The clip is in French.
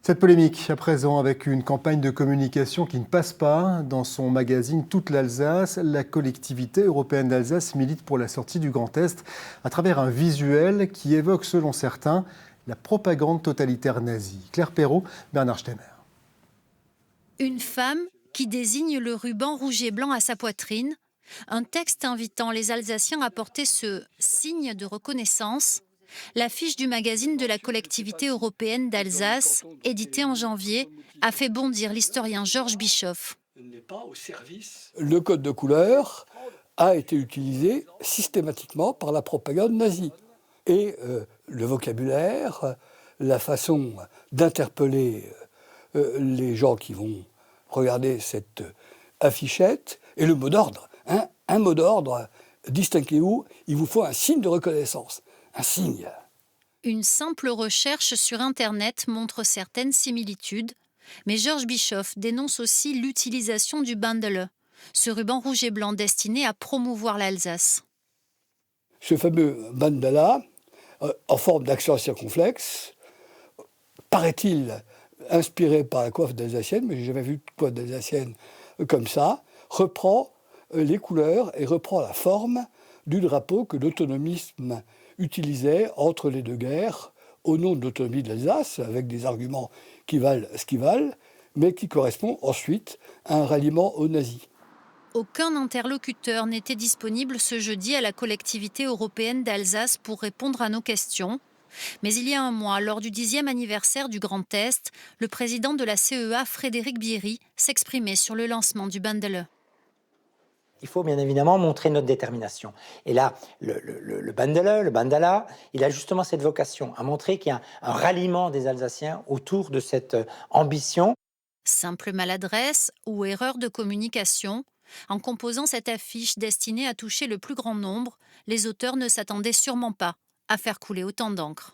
Cette polémique à présent avec une campagne de communication qui ne passe pas. Dans son magazine Toute l'Alsace, la collectivité européenne d'Alsace milite pour la sortie du Grand Est à travers un visuel qui évoque, selon certains, la propagande totalitaire nazie. Claire Perrault, Bernard Stemmer. Une femme qui désigne le ruban rouge et blanc à sa poitrine, un texte invitant les Alsaciens à porter ce signe de reconnaissance, l'affiche du magazine de la collectivité européenne d'Alsace, édité en janvier, a fait bondir l'historien Georges Bischoff. Le code de couleur a été utilisé systématiquement par la propagande nazie. Et le vocabulaire, la façon d'interpeller les gens qui vont regarder cette affichette, et le mot d'ordre. Un mot d'ordre, distinguez-vous, il vous faut un signe de reconnaissance. Un signe. Une simple recherche sur Internet montre certaines similitudes, mais Georges Bischoff dénonce aussi l'utilisation du Bandele, ce ruban rouge et blanc destiné à promouvoir l'Alsace. Ce fameux bandana, en forme d'accent circonflexe, paraît-il inspiré par la coiffe d'Alsacienne, mais je n'ai jamais vu de coiffe d'Alsacienne comme ça, reprend les couleurs et reprend la forme du drapeau que l'autonomisme utilisait entre les deux guerres au nom de l'autonomie de l'Alsace, avec des arguments qui valent ce qu'ils valent, mais qui correspond ensuite à un ralliement aux nazis. Aucun interlocuteur n'était disponible ce jeudi à la collectivité européenne d'Alsace pour répondre à nos questions. Mais il y a un mois, lors du 10e anniversaire du Grand Est, le président de la CEA, Frédéric Bierry, s'exprimait sur le lancement du Bandele. Il faut bien évidemment montrer notre détermination. Et là, le Bandele, le Bandala, il a justement cette vocation à montrer qu'il y a un ralliement des Alsaciens autour de cette ambition. Simple maladresse ou erreur de communication, en composant cette affiche destinée à toucher le plus grand nombre, les auteurs ne s'attendaient sûrement pas à faire couler autant d'encre.